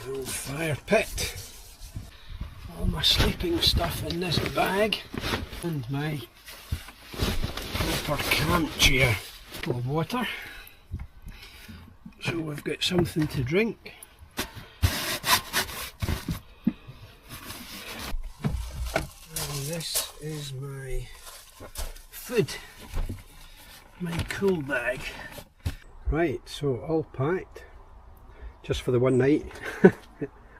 old fire pit. All my sleeping stuff in this bag and my proper camp chair full of water. So we've got something to drink. And this is my food, my cool bag. Right, so all packed just for the one night.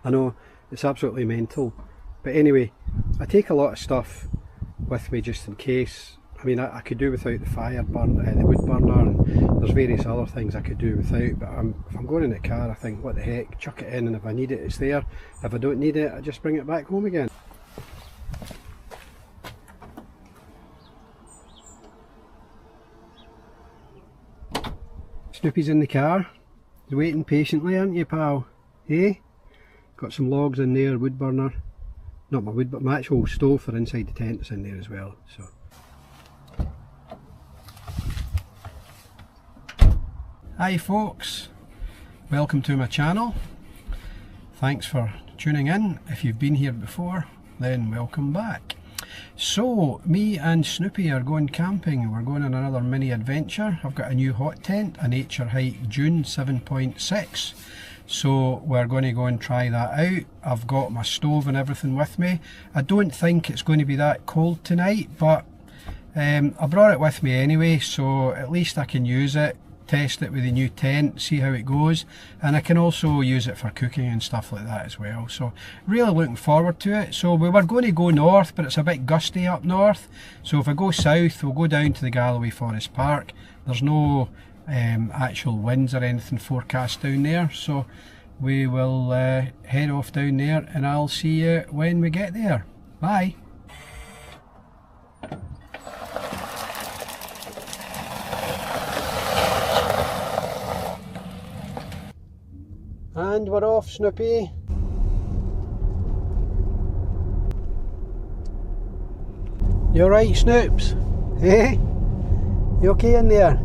I know it's absolutely mental, but anyway, I take a lot of stuff with me just in case. I mean, I could do without the fire burn, the wood burner, and there's various other things I could do without, but if I'm going in the car, I think, what the heck, chuck it in, and if I need it, it's there. If I don't need it, I just bring it back home again. Snoopy's in the car. He's waiting patiently, aren't you, pal? Eh? Got some logs in there, wood burner. Not my wood, but my actual stove for inside the tent is in there as well. So. Hi folks, welcome to my channel. Thanks for tuning in. If you've been here before, then welcome back. So, me and Snoopy are going camping. We're going on another mini adventure. I've got a new hot tent, a Naturehike Dune 7.6. So we're going to go and try that out. I've got my stove and everything with me. I don't think it's going to be that cold tonight, but I brought it with me anyway, so at least I can use it, test it with the new tent, see how it goes, and I can also use it for cooking and stuff like that as well. So really looking forward to it. So we were going to go north, but it's a bit gusty up north, so if I go south, we'll go down to the Galloway Forest Park. There's no actual winds or anything forecast down there, so we will head off down there, and I'll see you when we get there. Bye. And we're off, Snoopy. You alright, Snoops? Hey? You okay in there?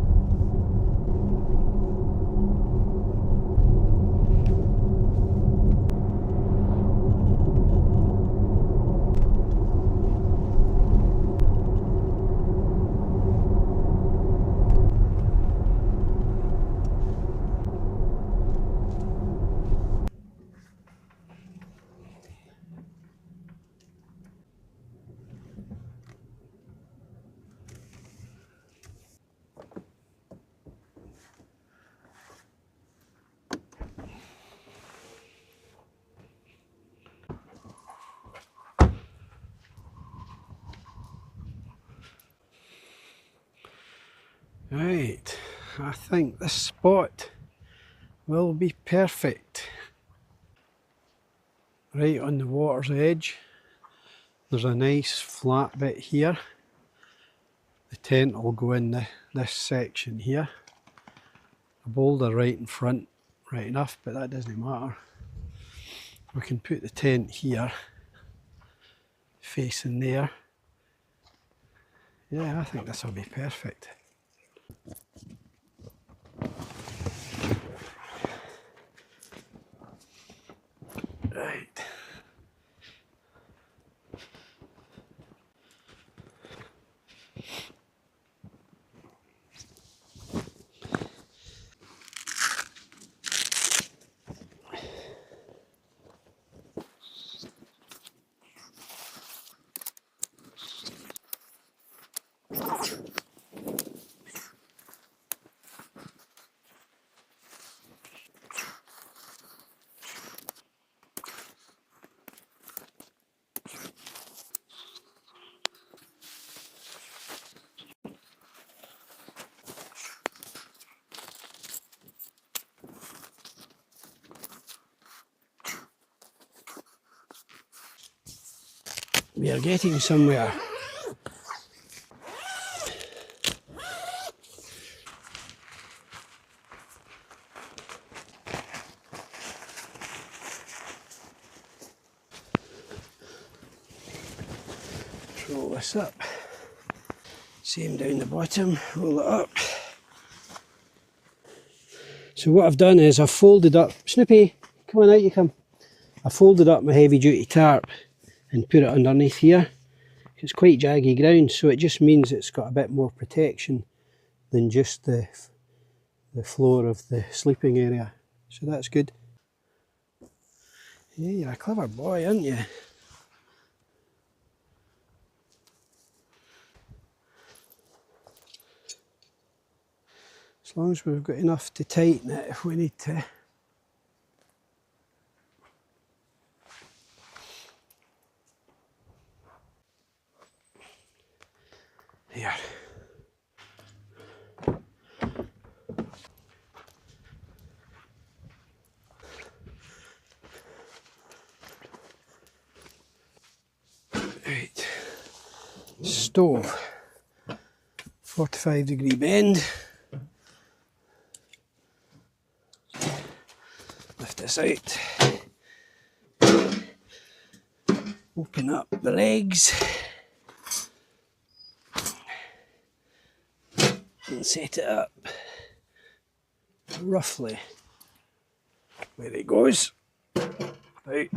Right, I think this spot will be perfect. Right on the water's edge, there's a nice flat bit here. The tent will go in this section here. A boulder right in front, right enough, but that doesn't matter. We can put the tent here, facing there. Yeah, I think this will be perfect. Right. We are getting somewhere. Roll this up. Same down the bottom, roll it up. So what I've done is I've folded up. Snoopy, come on out you come. I folded up my heavy duty tarp and put it underneath here. It's quite jaggy ground, so it just means it's got a bit more protection than just the floor of the sleeping area. So that's good. Yeah, you're a clever boy, aren't you? As long as we've got enough to tighten it if we need to. Here. Right. Stove. 45-degree bend. Lift this out. Open up the legs. And set it up roughly where it goes. Out.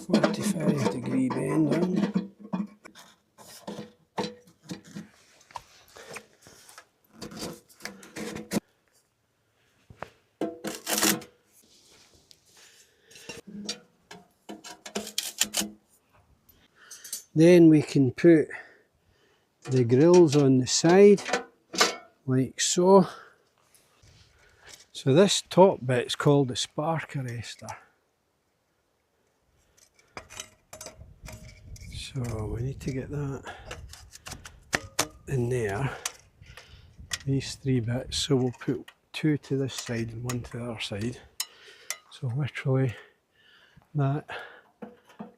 45-degree bend on. Then we can put the grills on the side, like so. So this top bit's called the spark arrestor. So we need to get that in there, these three bits. So we'll put two to this side and one to the other side. So literally that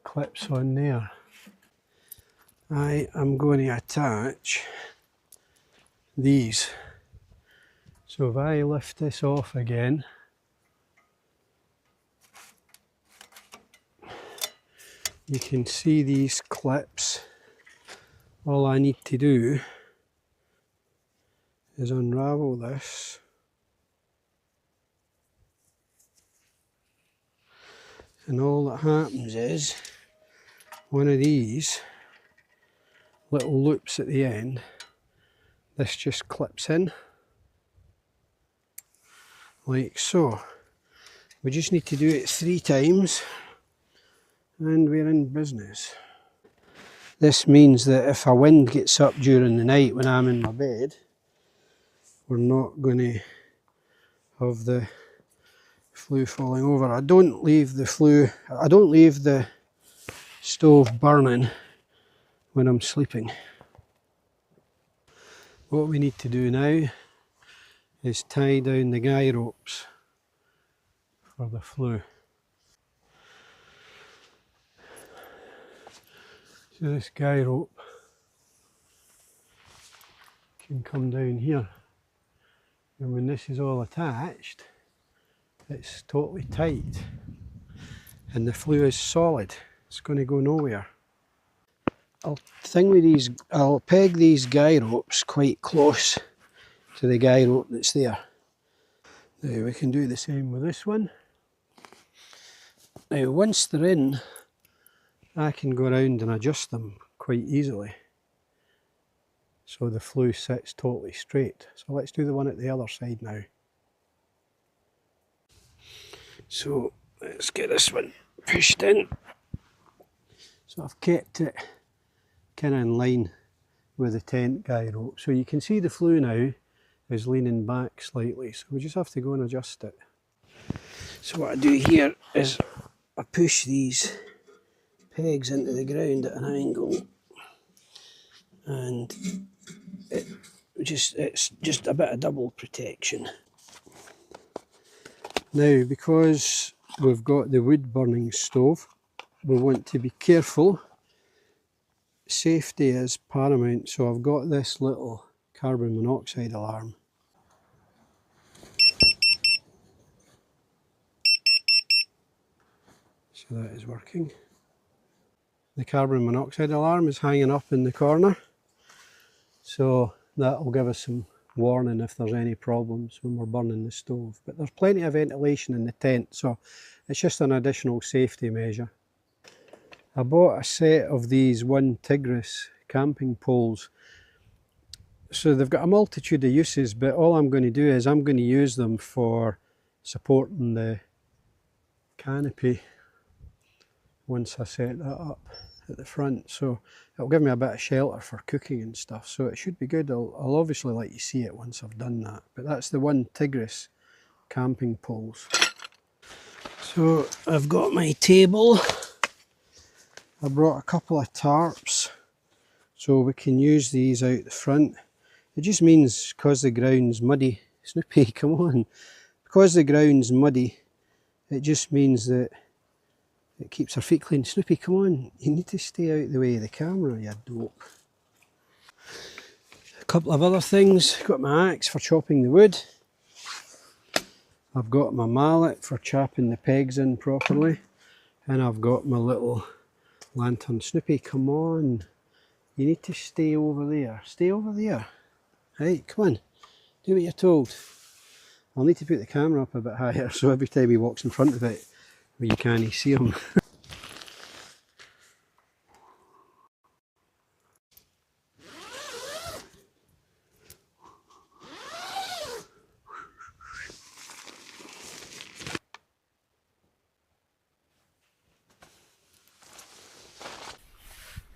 clips on there. I am going to attach these. So if I lift this off again, you can see these clips. All I need to do is unravel this and all that happens is one of these little loops at the end, this just clips in like so. We just need to do it 3 times and we're in business. This means that if a wind gets up during the night when I'm in my bed, we're not going to have the flue falling over. I don't leave the stove burning when I'm sleeping. What we need to do now is tie down the guy ropes for the flue. So this guy rope can come down here, and when this is all attached, it's totally tight and the flue is solid. It's going to go nowhere. I'll peg these guy ropes quite close to the guy rope that's there. Now we can do the same with this one. Now once they're in, I can go around and adjust them quite easily so the flue sits totally straight. So let's do the one at the other side now. So let's get this one pushed in. So I've kept it kind of in line with the tent guy rope. So you can see the flue now is leaning back slightly. So we just have to go and adjust it. So what I do here is I push these pegs into the ground at an angle, and it's just a bit of double protection. Now, because we've got the wood burning stove, we want to be careful. Safety is paramount, so I've got this little carbon monoxide alarm. So that is working. The carbon monoxide alarm is hanging up in the corner, so that will give us some warning if there's any problems when we're burning the stove. But there's plenty of ventilation in the tent, so it's just an additional safety measure. I bought a set of these 1 Tigris camping poles. So they've got a multitude of uses, but all I'm going to do is I'm going to use them for supporting the canopy once I set that up at the front. So it'll give me a bit of shelter for cooking and stuff, so it should be good. I'll obviously let you see it once I've done that, but that's the 1 Tigris camping poles. So I've got my table. I brought a couple of tarps so we can use these out the front. It just means because the ground's muddy, Snoopy, come on. Because the ground's muddy, it just means that it keeps our feet clean. Snoopy, come on, you need to stay out the way of the camera, you dope. A couple of other things. Got my axe for chopping the wood. I've got my mallet for chapping the pegs in properly. And I've got my little lantern. Snoopy, come on. You need to stay over there. Stay over there. Right, come on. Do what you're told. I'll need to put the camera up a bit higher so every time he walks in front of it, you can't see him.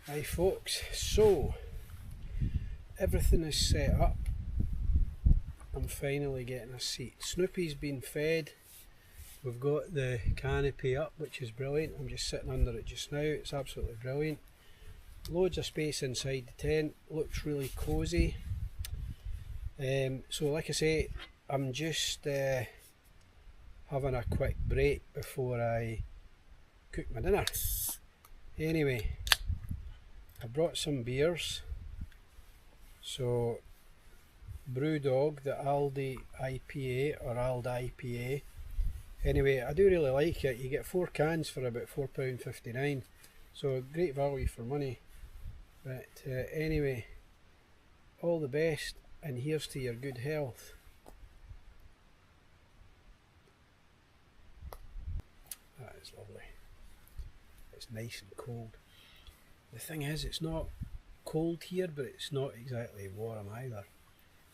Hi folks, so everything is set up. I'm finally getting a seat. Snoopy's been fed. We've got the canopy up, which is brilliant. I'm just sitting under it just now. It's absolutely brilliant. Loads of space inside the tent. Looks really cosy. So like I say, I'm just having a quick break before I cook my dinner. Anyway, I brought some beers. So Brewdog, the Aldi IPA or Ald IPA. Anyway, I do really like it. You get 4 cans for about £4.59, so great value for money. But anyway, all the best, and here's to your good health. That is lovely. It's nice and cold. The thing is, it's not cold here, but it's not exactly warm either.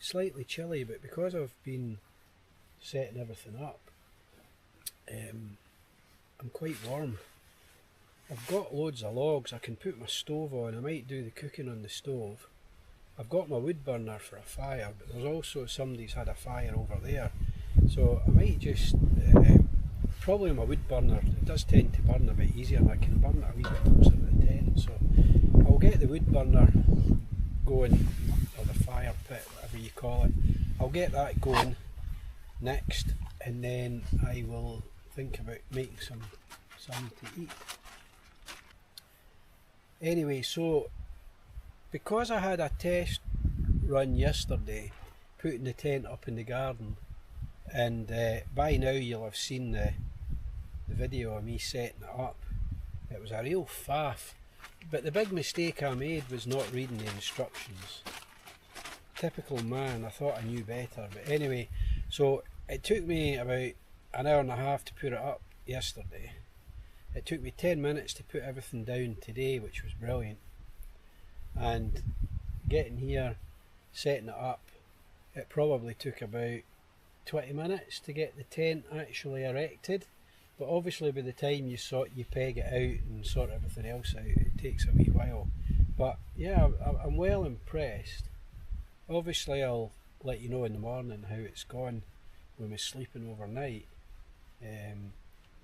Slightly chilly, but because I've been setting everything up, I'm quite warm. I've got loads of logs. I can put my stove on. I might do the cooking on the stove. I've got my wood burner for a fire, but there's also somebody's had a fire over there, so I might just probably my wood burner, it does tend to burn a bit easier and I can burn it a wee bit closer to the tent, so I'll get the wood burner going, or the fire pit, whatever you call it. I'll get that going next, and then I will think about making something to eat. Anyway, so because I had a test run yesterday putting the tent up in the garden, and by now you'll have seen the video of me setting it up. It was a real faff, but the big mistake I made was not reading the instructions. Typical man, I thought I knew better, but anyway, so it took me about an hour and a half to put it up yesterday. It took me 10 minutes to put everything down today, which was brilliant. And getting here, setting it up, it probably took about 20 minutes to get the tent actually erected. But obviously by the time you peg it out and sort everything else out, it takes a wee while. But yeah, I'm well impressed. Obviously I'll let you know in the morning how it's gone when we're sleeping overnight.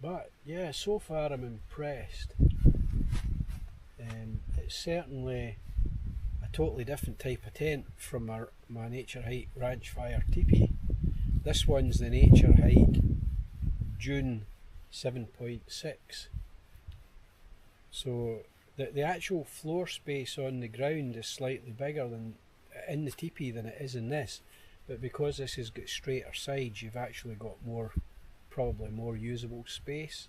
But yeah, so far I'm impressed. It's certainly a totally different type of tent from my Naturehike Ranch Fire teepee. This one's the Naturehike Dune 7.6. So the actual floor space on the ground is slightly bigger than in the teepee than it is in this, but because this has got straighter sides, you've actually got probably more usable space.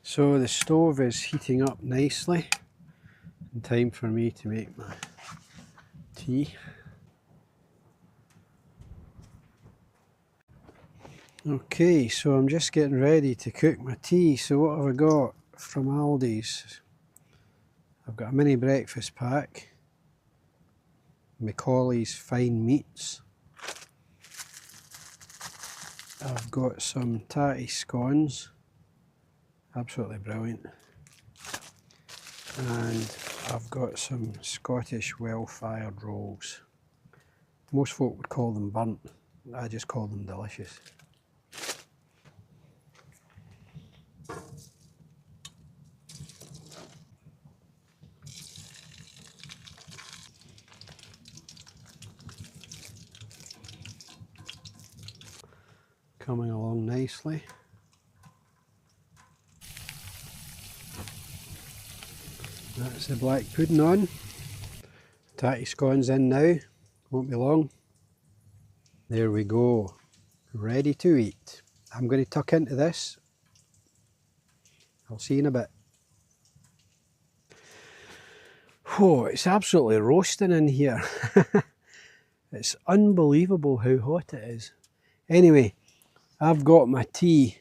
So the stove is heating up nicely, and time for me to make my tea. Okay, so I'm just getting ready to cook my tea. So what have I got from Aldi's? I've got a mini breakfast pack, Macaulay's fine meats. I've got some tatty scones, absolutely brilliant. And I've got some Scottish well-fired rolls. Most folk would call them burnt, I just call them delicious. Coming along nicely. That's the black pudding on. Tatty scones in now, won't be long. There we go, ready to eat. I'm going to tuck into this. I'll see you in a bit. Oh, it's absolutely roasting in here. It's unbelievable how hot it is. Anyway, I've got my tea,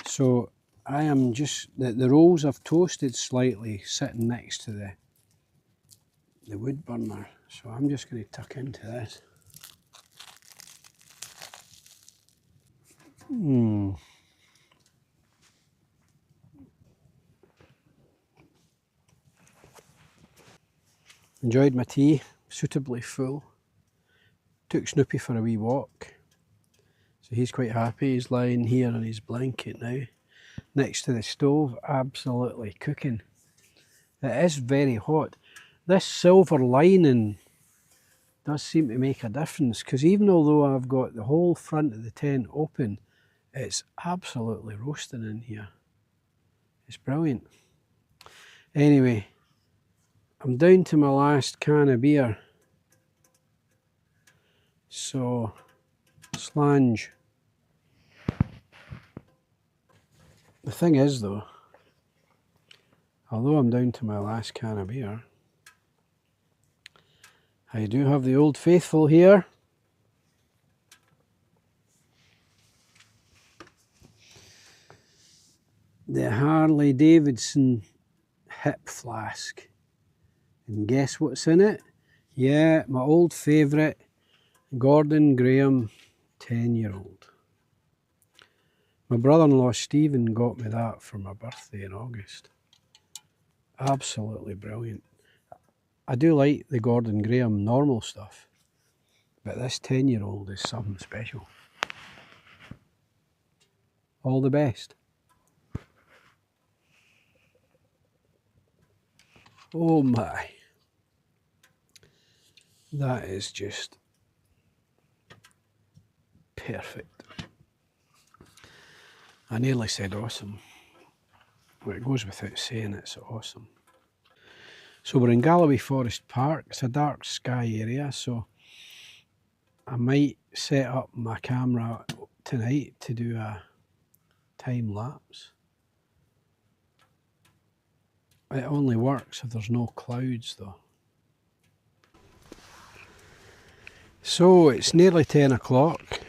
so I am just, the rolls I've toasted slightly sitting next to the wood burner, so I'm just going to tuck into this. Enjoyed my tea, suitably full. Took Snoopy for a wee walk, so he's quite happy. He's lying here on his blanket now, next to the stove, absolutely cooking. It is very hot. This silver lining does seem to make a difference, because even although I've got the whole front of the tent open, it's absolutely roasting in here. It's brilliant. Anyway, I'm down to my last can of beer. So, slange. The thing is though, although I'm down to my last can of beer, I do have the Old Faithful here. The Harley Davidson hip flask. And guess what's in it? Yeah, my old favourite, Gordon Graham 10-year-old. My brother-in-law Stephen got me that for my birthday in August. Absolutely brilliant. I do like the Gordon Graham normal stuff, but this 10-year-old is something special. All the best. Oh my. That is just perfect. I nearly said awesome. Well, it goes without saying it's awesome. So we're in Galloway Forest Park. It's a dark sky area, so I might set up my camera tonight to do a time lapse. It only works if there's no clouds though. So it's nearly 10 o'clock.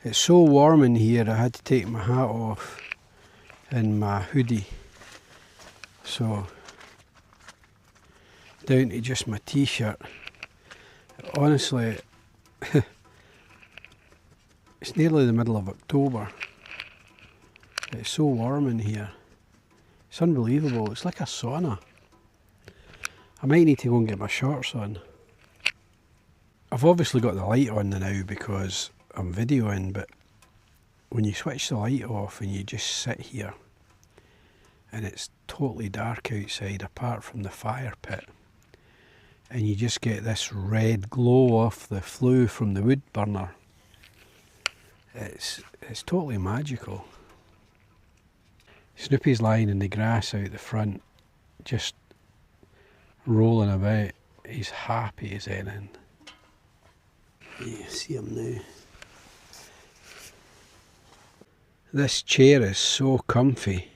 It's so warm in here I had to take my hat off and my hoodie. So down to just my t-shirt. Honestly, it's nearly the middle of October. It's so warm in here. It's unbelievable. It's like a sauna. I might need to go and get my shorts on. I've obviously got the light on now because I'm videoing, but when you switch the light off and you just sit here and it's totally dark outside apart from the fire pit, and you just get this red glow off the flue from the wood burner, it's totally magical. Snoopy's lying in the grass out the front, just rolling about. He's happy as anything. You see him now. This chair is so comfy.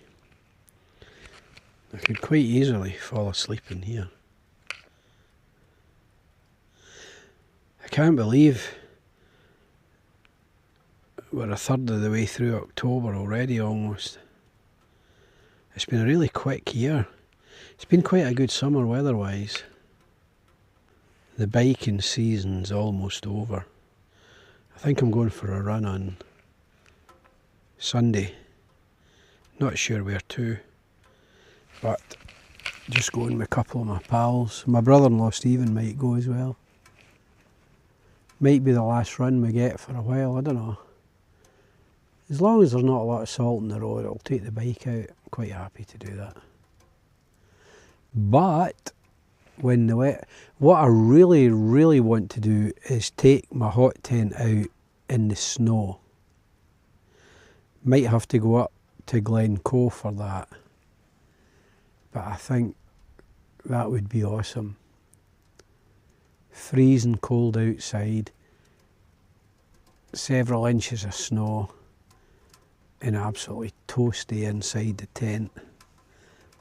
I could quite easily fall asleep in here. I can't believe we're a third of the way through October already almost. It's been a really quick year. It's been quite a good summer weather-wise. The biking season's almost over. I think I'm going for a run on Sunday. Not sure where to, but just going with a couple of my pals. My brother-in-law Stephen might go as well. Might be the last run we get for a while, I don't know. As long as there's not a lot of salt in the road, I'll take the bike out. I'm quite happy to do that. But when the wet, what I really, really want to do is take my hot tent out in the snow. Might have to go up to Glencoe for that. But I think that would be awesome. Freezing cold outside, several inches of snow, and absolutely toasty inside the tent.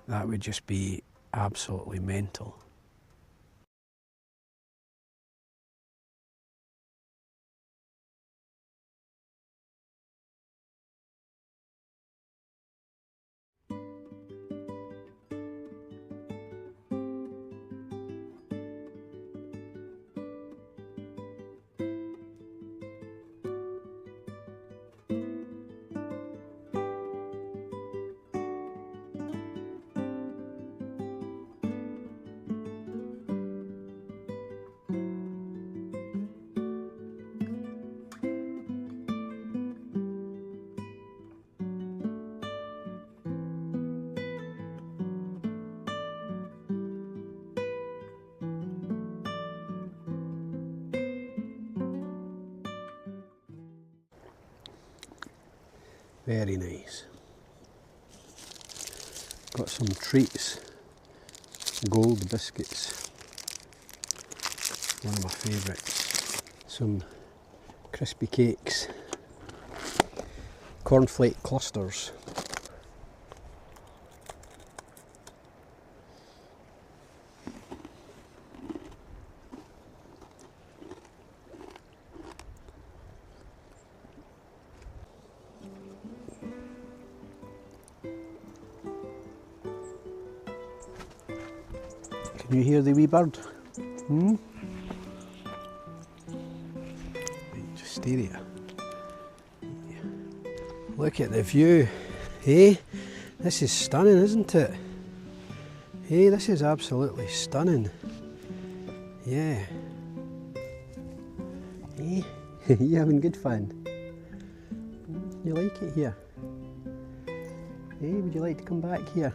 That would just be absolutely mental. Very nice. Got some treats. Gold biscuits. One of my favourites. Some crispy cakes. Cornflake clusters. Can you hear the wee bird? Right, just stare at it. Look at the view, hey? This is stunning, isn't it? Hey, this is absolutely stunning. Yeah. Hey, you having good fun? You like it here? Hey, would you like to come back here?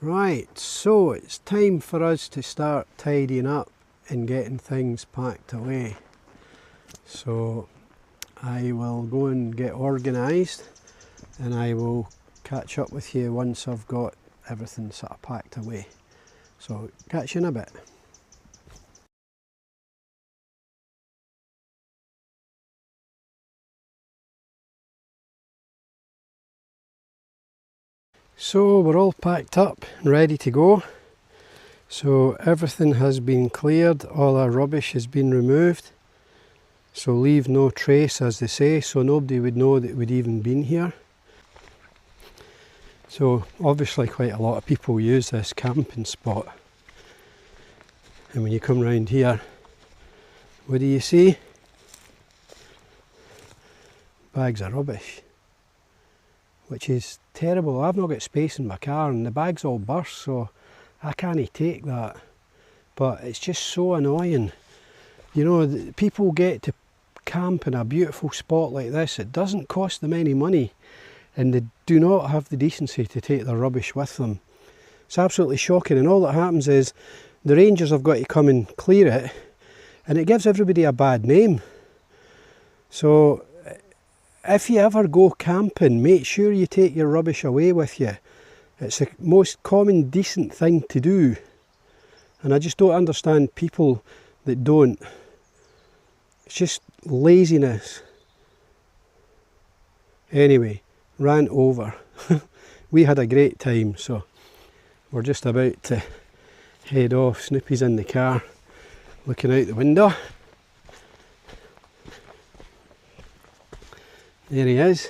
Right, so it's time for us to start tidying up and getting things packed away. So I will go and get organised, and I will catch up with you once I've got everything sort of packed away. So catch you in a bit. So we're all packed up and ready to go. So everything has been cleared, all our rubbish has been removed. So leave no trace, as they say, so nobody would know that we'd even been here. So obviously quite a lot of people use this camping spot. And when you come round here, what do you see? Bags of rubbish. Which is terrible. I've not got space in my car and the bag's all burst, so I can't take that. But it's just so annoying. You know, people get to camp in a beautiful spot like this. It doesn't cost them any money, and they do not have the decency to take their rubbish with them. It's absolutely shocking, and all that happens is the rangers have got to come and clear it, and it gives everybody a bad name. So if you ever go camping, make sure you take your rubbish away with you. It's the most common decent thing to do, and I just don't understand people that don't. It's just laziness. Anyway, rant over. We had a great time, so we're just about to head off. Snoopy's in the car looking out the window. There he is.